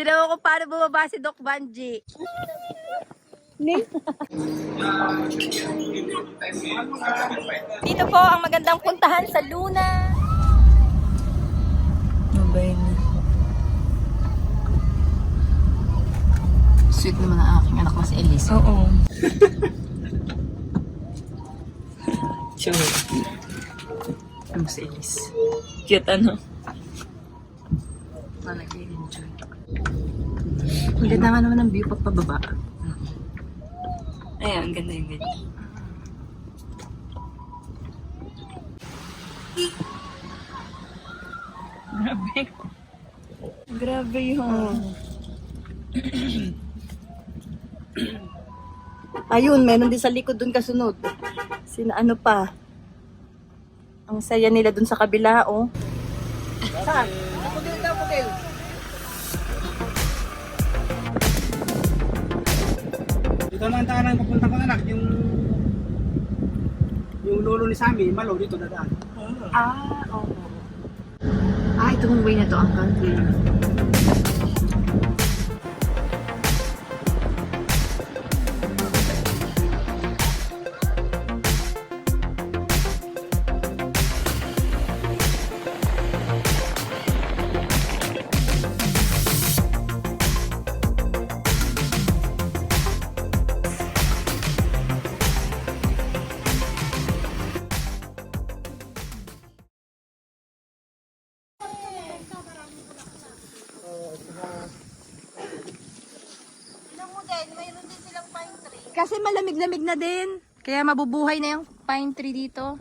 Tinawa ko paano bumaba si Doc Banji. Dito po ang magandang puntahan sa Luna. Mabay na. Sweet naman ang aking anak na si Elise. Oo. Sure. Ano si Elise? Cute ano? Nag-i-enjoy. Ang ganda nga naman ng view pag pababa. Ayan, ang ganda yung ganyan. Grabe. Grabe yung... Ayun, meron din sa likod dun kasunod. Sina ano pa? Ang saya nila dun sa kabila, oh. Saan? Dito naman tayo nang papunta ko anak, yung lolo ni Sammy, Malo, dito dadaan. Ah, oo. Ah, itong way na to ang country. Kasi malamig-lamig na din. Kaya mabubuhay na yung pine tree dito.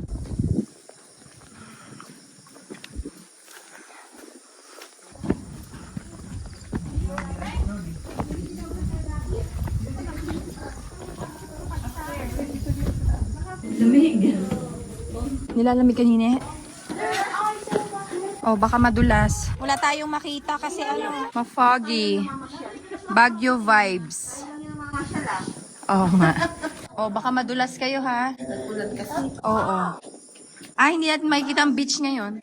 Lamig. Nilalamig kanina. Oh, baka madulas. Wala tayong makita kasi ano, ma-foggy. Baguio vibes. Oo nga. Oh, baka madulas kayo ha. Ulan kasi. Oo. Ah, hindi natin makikita ang beach ngayon.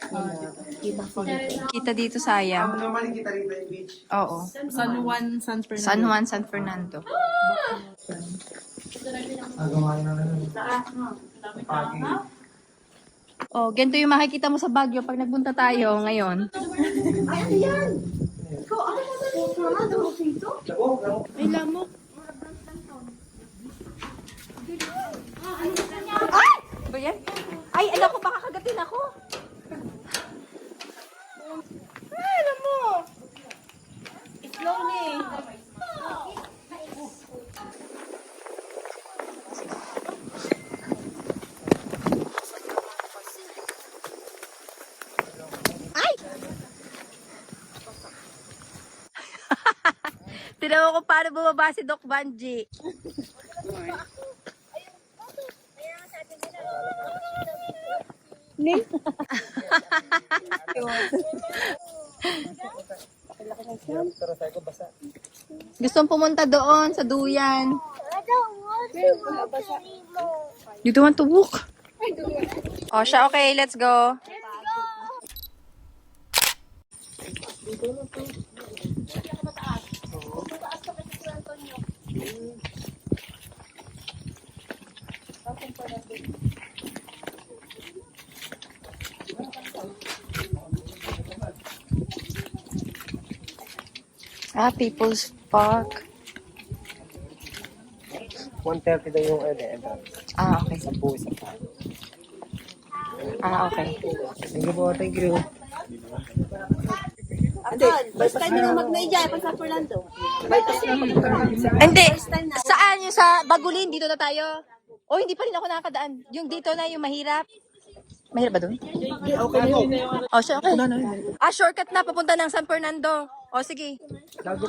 Kita dito sayang. Naman kita rin yung beach. Oo. San Juan, San Fernando. San Juan, San Fernando. Agawa na lang. Pagi. Oh, ganito yung makikita mo sa Baguio pag nagpunta tayo ngayon. Ay, ano yan? Ikaw, ano mo na dito? May lamok. Ay! Ba yan? Ay, alam ko, baka kagatin ako. Ay, alam mo. Slowly. Tinawa ko paano bumaba si Doc Banji. Gusto mong pumunta doon sa duyan. You don't want to walk? Oh, siya okay, let's go. Ah, People's Park. 1:30 daw yung entrance. Ah, okay. Sa po, isa pa. Ah, okay. Thank you po, thank you. Hindi, first time nila mag-naijay pag San Fernando. Hindi. Saan yung sa Bagulin? Dito na tayo. Oh, hindi pa rin ako nakakadaan. Yung dito na, yung mahirap. Mahirap ba doon? Okay na yun. Oh, siya, okay. Ah, shortcut na, papunta ng San Fernando. Oh, sige. Grabe,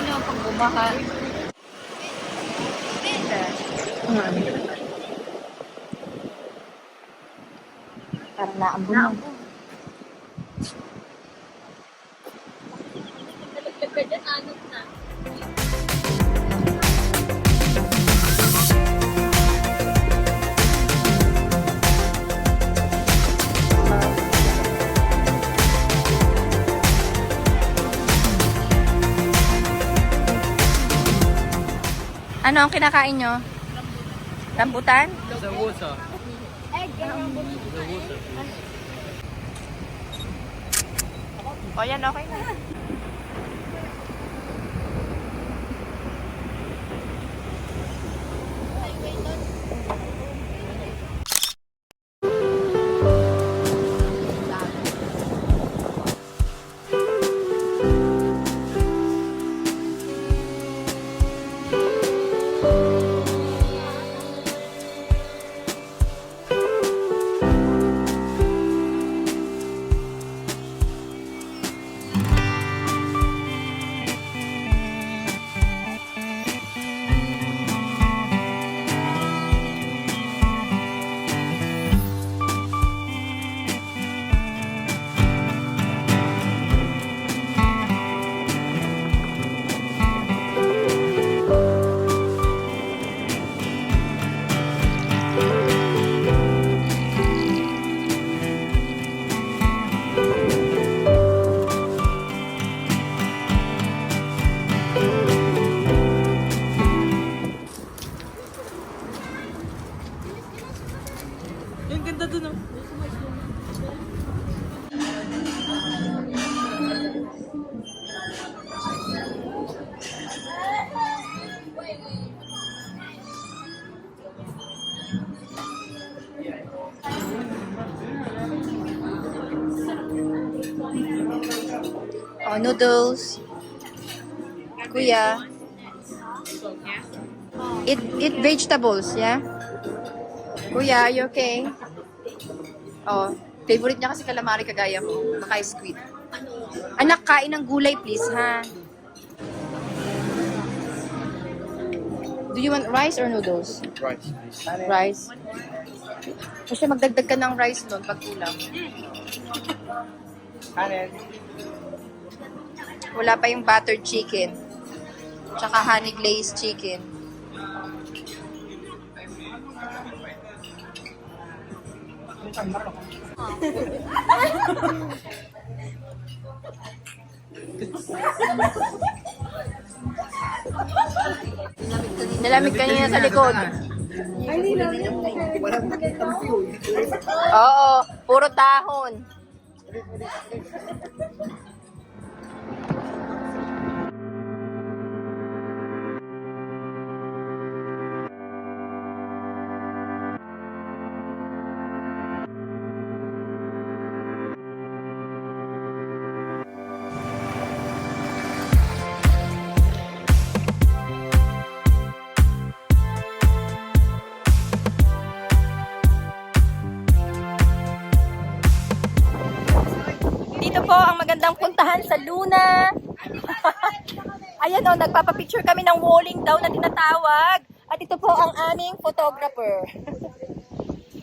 no, pag bumaka. Parang naambun na. Ano ang kinakain nyo? Rambutan? The water. O yan, okay na. Yung ganda dun, oh. Oh, noodles. Kuya. Eat vegetables, yeah? Kuya, are you okay? Oh, favorite niya kasi calamari kagaya mo. Baka squid. Anak, kain ng gulay please, ha? Do you want rice or noodles? Rice. Rice. Kasi magdagdag ka ng rice doon pag kulang. Kanin. Wala pa yung buttered chicken. Tsaka honey glazed chicken. Nilamig kanina sa likod. Walang nakitang view. Oo, puro dahon. Dito po ang magandang puntahan sa Luna. Ayan o, nagpapapicture kami ng walling daw na tinatawag. At ito po ang aming photographer.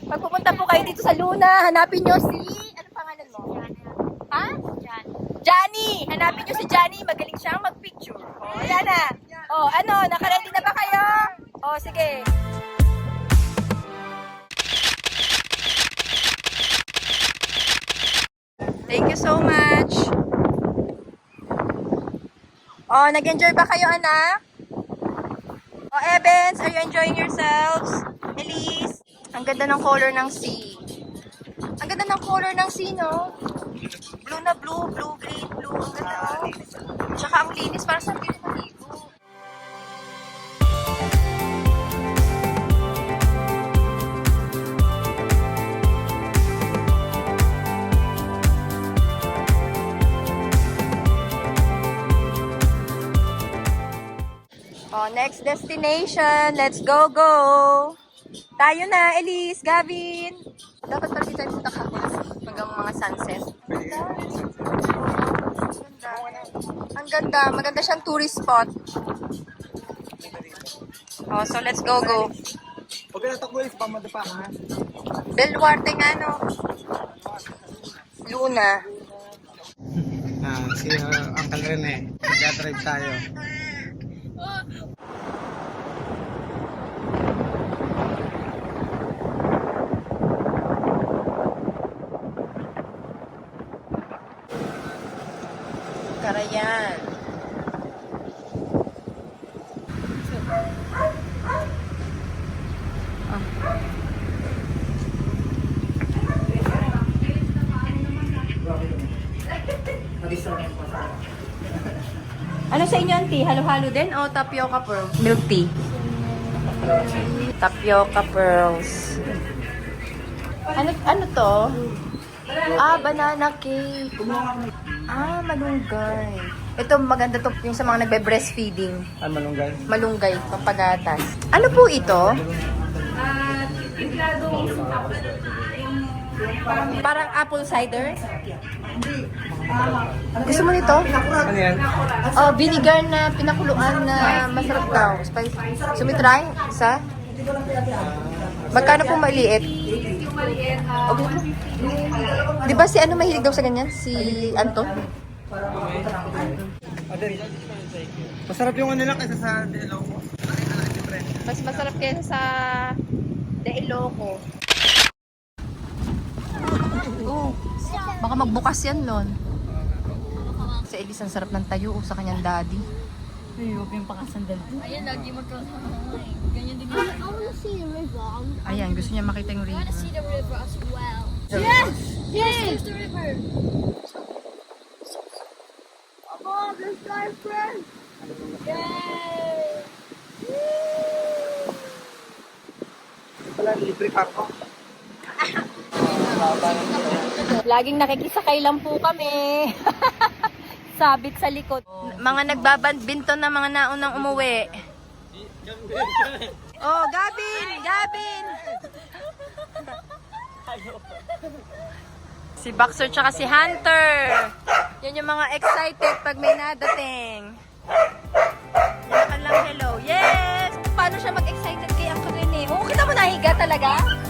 Pag pupunta po kayo dito sa Luna, hanapin nyo si... Ano pangalan mo? Ha? Johnny! Hanapin nyo si Johnny. Magaling siyang magpicture. O, ayan na. O, ano, nakaready na ba kayo? O, sige. Thank you so much. Oh, nag-enjoy ba kayo, anak? Oh, Evans, are you enjoying yourselves? Elise, ang ganda ng color ng sea. Ang ganda ng color ng sea, no? Blue na blue, blue, green, blue. Ang ganda, oh. Tsaka ang linis, para sa hindi maligo. Oh, next destination. Let's go, go. Tayo na, Elise, Gavin. Dapat pala dito tayo punta kahapon hanggang mga sunset. Ang ganda. Maganda siyang tourist spot. Oh, so let's go, go. Huwag ka na takbo yung pamada pa, ha? Belluarte nga, no? Luna. Si Uncle Rene. Nag-drive tayo. Karayan. sa inyo, auntie? Halo-halo din o tapioca pearls? Milk tea. Tapioca pearls. Ano to? Ah, banana cake. Ah, malunggay. Ito maganda to yung sa mga nagbe-breastfeeding. Ay, malunggay. Malunggay, pampagatas. Ano po ito? Parang apple cider? Gusto mo nito? Ano yan? Oh, vinegar na pinakuluan na masarap daw. Spicy. Sumitry? Isa? Magkano po maliit? Okay. Di ba si ano mahilig daw sa ganyan? Si Anton? Masarap yung ano lang kaysa sa dilaw ko. Mas masarap kaysa sa De Ilocos. Oh, baka magbukas yan, Lon. Si Elise, ang sarap ng tayo sa kanyang daddy. Ay, huwag yung pakasandal. Ayan, lagi magkakasama. Ganyan din yun. I wanna see the river. Ayan, gusto niya makita yung I wanna river. see the river as well. Yes! Yes! There's the river. Oh, there's my friend. Yay! Wala, libre ka ako. Laging nakikisakay lang po kami. Sabit sa likod. Mga nagbabadminton na mga naunang umuwi. Oh, Gabin! Gabin! Si Boxer tsaka si Hunter. Yan yung mga excited pag may nadating. Yan lang, hello. Yes! Paano siya mag-excited kay Uncle Rene? Oo, kita mo nahiga talaga?